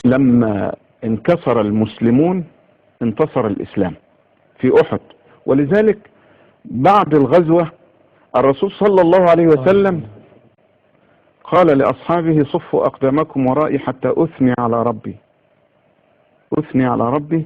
لما انكسر المسلمون انتصر الإسلام في أحد. ولذلك بعد الغزوة الرسول صلى الله عليه وسلم قال لأصحابه صفوا أقدامكم ورائي حتى أثني على ربي. أثني على ربي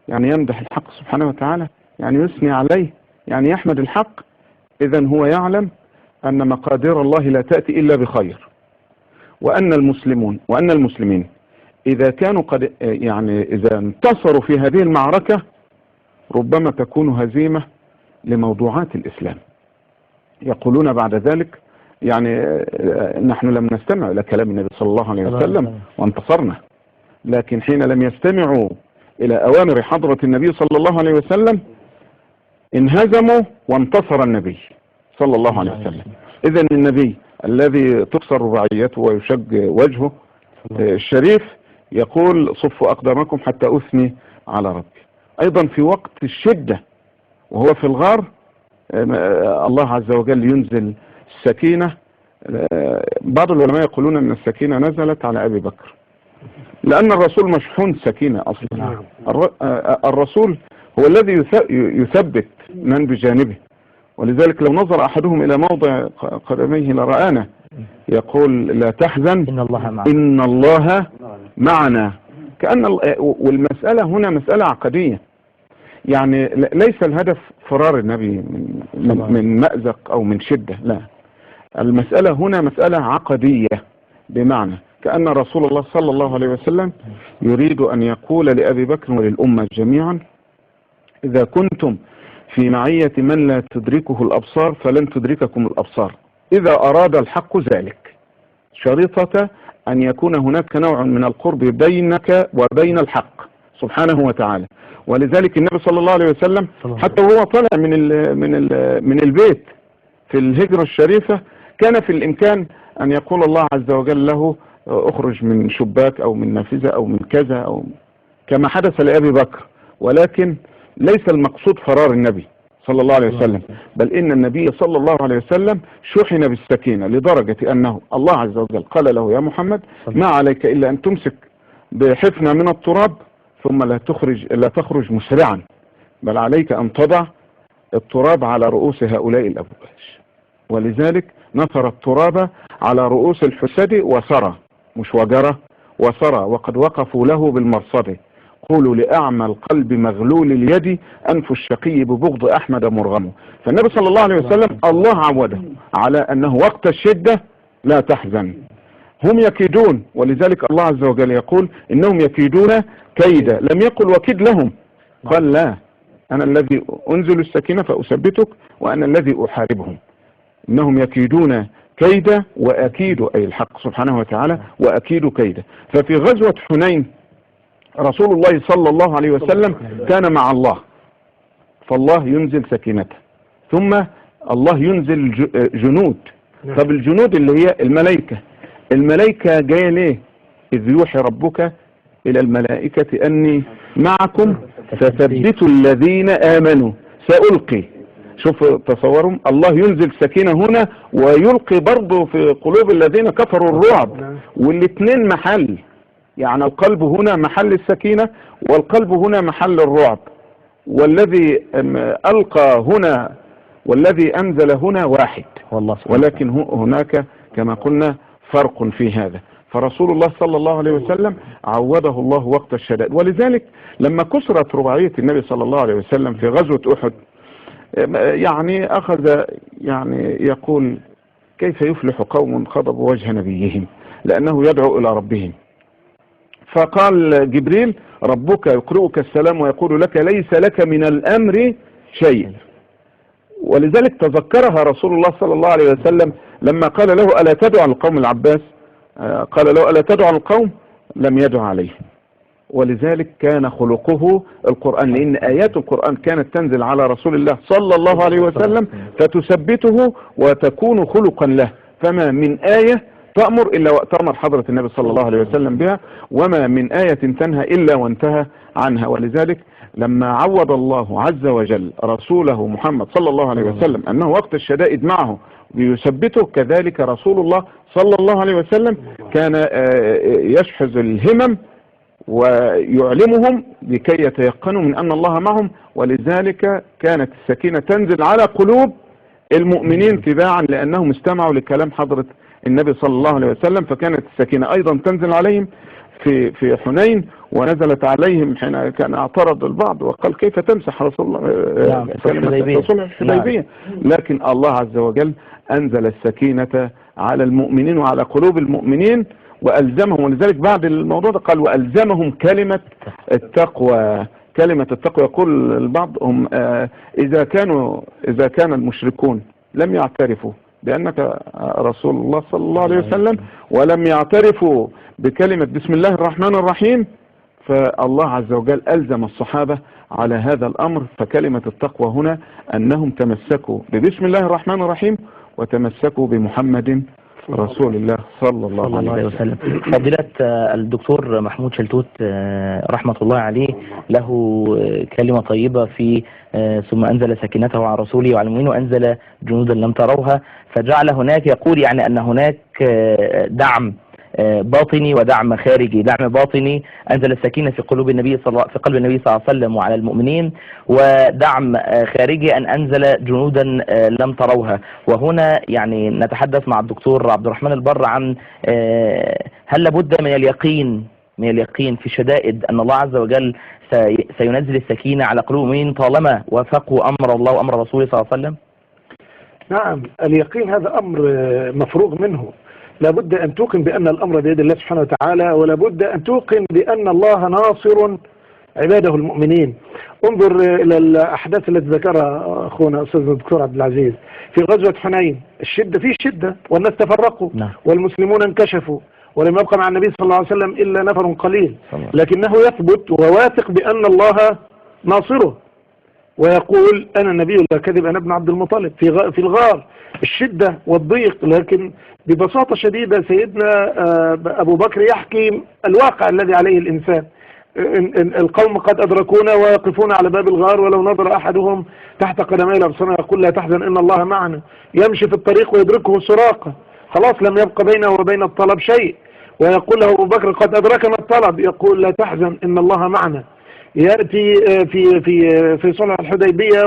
يعني يمدح الحق سبحانه وتعالى، يعني يثني عليه، يعني يحمد الحق. إذن هو يعلم أن مقادير الله لا تأتي إلا بخير، وأن المسلمين إذا كانوا قد إذا انتصروا في هذه المعركة ربما تكون هزيمة لموضوعات الإسلام. يقولون بعد ذلك نحن لم نستمع إلى كلام النبي صلى الله عليه وسلم وانتصرنا، لكن حين لم يستمعوا إلى أوامر حضرة النبي صلى الله عليه وسلم انهزموا وانتصر النبي صلى الله عليه وسلم. إذن النبي الذي تكسر رباعيته ويشج وجهه الشريف يقول صفوا أقدامكم حتى أثني على ربي. أيضا في وقت الشدة وهو في الغار الله عز وجل ينزل السكينة. بعض العلماء يقولون أن السكينة نزلت على أبي بكر لأن الرسول مشحون سكينة أصلا. الرسول هو الذي يثبت من بجانبه، ولذلك لو نظر أحدهم إلى موضع قدميه لرآنا. يقول لا تحزن إن الله معنا. والمسألة هنا مسألة عقدية، يعني ليس الهدف فرار النبي من مأزق أو من شدة، لا، المسألة هنا مسألة عقدية، بمعنى كأن رسول الله صلى الله عليه وسلم يريد أن يقول لأبي بكر وللأمة جميعا إذا كنتم في معية من لا تدركه الأبصار فلن تدرككم الأبصار إذا أراد الحق ذلك، شريطة أن يكون هناك نوع من القرب بينك وبين الحق سبحانه وتعالى. ولذلك النبي صلى الله عليه وسلم حتى وهو طالع من البيت في الهجرة الشريفة كان في الإمكان أن يقول الله عز وجل له اخرج من شباك أو من نافذة أو من كذا، أو كما حدث لأبي بكر. ولكن ليس المقصود فرار النبي صلى الله عليه وسلم، بل إن النبي صلى الله عليه وسلم شحن بالسكينة لدرجة أنه الله عز وجل قال له يا محمد ما عليك إلا أن تمسك بحفنة من التراب ثم لا تخرج مسرعا، بل عليك أن تضع التراب على رؤوس هؤلاء الأبواش. ولذلك نثر التراب على رؤوس الحسد وسرى، مش وجرى، وسرى، وقد وقفوا له بالمرصد. قولوا لأعمى القلب مغلول اليد أنف الشقي ببغض أحمد مرغم. فالنبي صلى الله عليه وسلم الله عوده على أنه وقت الشدة لا تحزن، هم يكيدون. ولذلك الله عز وجل يقول إنهم يكيدون كيدا، لم يقل وكيد لهم، قال لا، أنا الذي أنزل السكينة فأثبتك وأنا الذي أحاربهم. إنهم يكيدون كيدا وأكيد، أي الحق سبحانه وتعالى، وأكيد كيدا. ففي غزوة حنين رسول الله صلى الله عليه وسلم كان مع الله، فالله ينزل سكينته، ثم الله ينزل جنود. طب الجنود اللي هي الملائكة جاية ليه؟ إذ يوحي ربك إلى الملائكة أني معكم فثبتوا الذين آمنوا سألقي. شوف تصورهم، الله ينزل سكينة هنا ويلقي برضه في قلوب الذين كفروا الرعب، والاثنين محل، يعني القلب هنا محل السكينة والقلب هنا محل الرعب. والذي ألقى هنا والذي أنزل هنا واحد، ولكن هناك كما قلنا فرق في هذا. فرسول الله صلى الله عليه وسلم عوده الله وقت الشدائد. ولذلك لما كسرت رباعية النبي صلى الله عليه وسلم في غزوة أحد أخذ يقول كيف يفلح قوم خضبوا وجه نبيهم، لأنه يدعو إلى ربهم. فقال جبريل ربك يقرئك السلام ويقول لك ليس لك من الأمر شيء. ولذلك تذكرها رسول الله صلى الله عليه وسلم لما قال له ألا تدعو على القوم العباس، قال له ألا تدعو على القوم، لم يدعو عليه. ولذلك كان خلقه القرآن، لأن آيات القرآن كانت تنزل على رسول الله صلى الله عليه وسلم فتثبته وتكون خلقا له. فما من آية تأمر إلا وتأمر حضرة النبي صلى الله عليه وسلم بها، وما من آية تنهى إلا وانتهى عنها. ولذلك لما عوض الله عز وجل رسوله محمد صلى الله عليه وسلم أنه وقت الشدائد معه ليثبته، كذلك رسول الله صلى الله عليه وسلم كان يشحذ الهمم ويعلمهم لكي يتيقنوا من أن الله معهم. ولذلك كانت السكينة تنزل على قلوب المؤمنين تباعا لأنهم استمعوا لكلام حضرة النبي صلى الله عليه وسلم. فكانت السكينة أيضا تنزل عليهم في حنين، ونزلت عليهم حين كان اعترض البعض وقال كيف تمسح رسول الله كلمة رسول الحديبية. لكن الله عز وجل أنزل السكينة على المؤمنين وعلى قلوب المؤمنين وألزمهم. ولذلك بعد الموضوع ده قال وألزمهم كلمة التقوى. كلمة التقوى يقول البعض هم إذا كان المشركون لم يعترفوا بأنك رسول الله صلى الله عليه وسلم ولم يعترفوا بكلمة بسم الله الرحمن الرحيم، فالله عز وجل ألزم الصحابة على هذا الأمر. فكلمة التقوى هنا أنهم تمسكوا ببسم الله الرحمن الرحيم وتمسكوا بمحمد رسول الله صلى الله عليه وسلم. فضيلة الدكتور محمود شلتوت رحمة الله عليه له كلمة طيبة في ثم أنزل سكينته على رسوله وعلى المؤمنين وأنزل جنودا لم تروها، فجعل هناك يقول يعني أن هناك دعم باطني ودعم خارجي. دعم باطني أنزل السكينة في قلب النبي صلى الله عليه وسلم وعلى المؤمنين، ودعم خارجي أن أنزل جنودا لم تروها. وهنا يعني نتحدث مع الدكتور عبد الرحمن البر عن هل لابد من اليقين في شدائد أن الله عز وجل سينزل السكينة على قلوب المؤمنين طالما وافقوا أمر الله وأمر رسوله صلى الله عليه وسلم؟ نعم، اليقين هذا أمر مفروغ منه. لابد أن توقن بأن الأمر بيد الله سبحانه وتعالى، ولابد أن توقن بأن الله ناصر عباده المؤمنين. انظر إلى الأحداث التي ذكرها أخونا أستاذ الدكتور عبد العزيز في غزوة حنين. الشدة في شدة والناس تفرقوا والمسلمون انكشفوا ولم يبقى مع النبي صلى الله عليه وسلم إلا نفر قليل، لكنه يثبت وواثق بأن الله ناصره ويقول أنا النبي لا كذب أنا ابن عبد المطلب في الغار. الشدة والضيق، لكن ببساطة شديدة سيدنا أبو بكر يحكي الواقع الذي عليه الإنسان. القوم قد أدركونا ويقفون على باب الغار، ولو نظر أحدهم تحت قدمي الأبصار يقول لا تحزن إن الله معنا. يمشي في الطريق ويدركه سراقة، خلاص لم يبقى بينه وبين الطلب شيء، ويقول له أبو بكر قد أدركنا الطلب، يقول لا تحزن إن الله معنا. يأتي في صلح الحديبية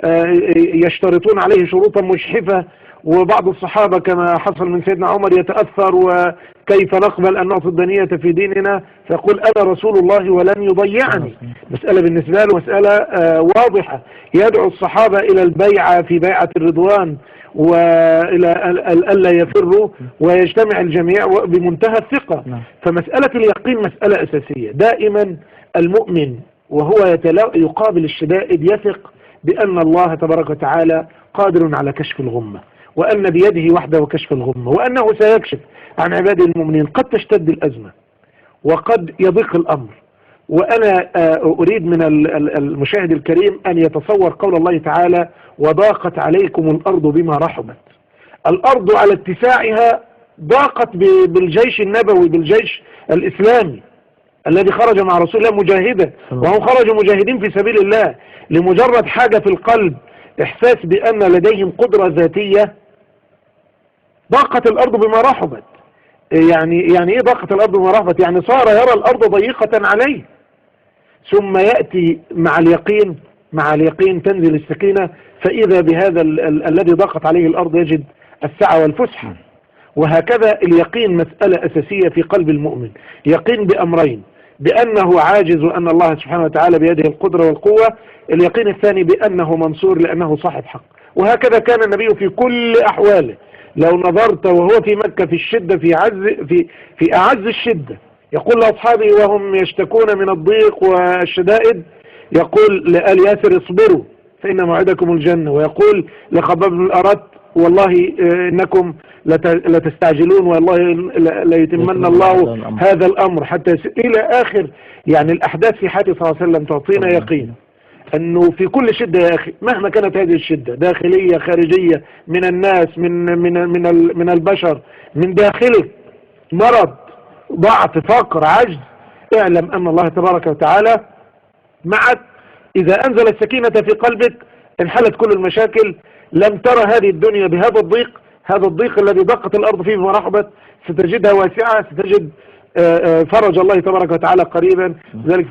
ويشترطون عليه شروطا مجحفة، وبعض الصحابة كما حصل من سيدنا عمر يتأثر وكيف نقبل أن نعطي الدنية في ديننا، فيقول أنا رسول الله ولن يضيعني. مسألة بالنسبة له مسألة واضحة. يدعو الصحابة إلى البيعة في بيعة الرضوان وإلى ألا يفروا ويجتمع الجميع بمنتهى الثقة. فمسألة اليقين مسألة أساسية. دائما المؤمن وهو يقابل الشدائد يثق بأن الله تبارك وتعالى قادر على كشف الغمة، وأن بيده وحده كشف الغمة، وأنه سيكشف عن عباده المؤمنين. قد تشتد الأزمة وقد يضيق الأمر. وأنا أريد من المشاهد الكريم أن يتصور قول الله تعالى وضاقت عليكم الأرض بما رحبت. الأرض على اتساعها ضاقت بالجيش النبوي، بالجيش الإسلامي الذي خرج مع رسول الله مجاهدا، وهم خرجوا مجاهدين في سبيل الله لمجرد حاجة في القلب، إحساس بأن لديهم قدرة ذاتية. ضاقت الأرض بما رحبت. يعني إيه ضاقت الأرض بما رحبت؟ يعني صار يرى الأرض ضيقة عليه. ثم يأتي مع اليقين تنزل السكينة، فإذا بهذا الذي ضاقت عليه الأرض يجد السعة والفسحة. وهكذا اليقين مسألة أساسية في قلب المؤمن. يقين بأمرين: بأنه عاجز وأن الله سبحانه وتعالى بيده القدرة والقوة. اليقين الثاني بأنه منصور لأنه صاحب حق. وهكذا كان النبي في كل أحواله. لو نظرت وهو في مكة في الشدة في أعز الشدة، يقول لأصحابه وهم يشتكون من الضيق والشدائد، يقول لآل ياسر اصبروا فإن موعدكم الجنة. ويقول لخباب بن الأرت والله إنكم لتستعجلون والله ليتمن الله هذا الأمر حتى إلى آخر. يعني الأحداث في حياته صلى الله عليه وسلم تعطينا يقين أنه في كل شدة يا أخي مهما كانت هذه الشدة داخلية خارجية من الناس من البشر، من داخلك مرض ضعف فقر عجز، اعلم أن الله تبارك وتعالى معك. إذا أنزل السكينة في قلبك انحلت كل المشاكل. لم ترى هذه الدنيا بهذا الضيق، هذا الضيق الذي ضاقت الأرض فيه بما رحبت، ستجدها واسعة، ستجد فرج الله تبارك وتعالى قريبا. ذلك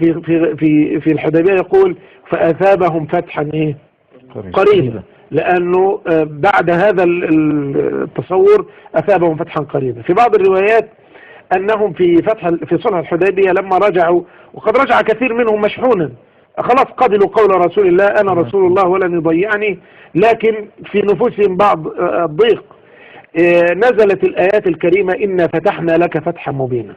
في الحديبية يقول فأثابهم فتحا إيه؟ قريبا، لأنه بعد هذا التصور أثابهم فتحا قريبا. في بعض الروايات أنهم في صلح الحديبية لما رجعوا، وقد رجع كثير منهم مشحونا، خلاص قبلوا قول رسول الله أنا رسول الله ولن يضيعني، لكن في نفوسهم بعض الضيق، نزلت الآيات الكريمة إنا فتحنا لك فتحا مبينا.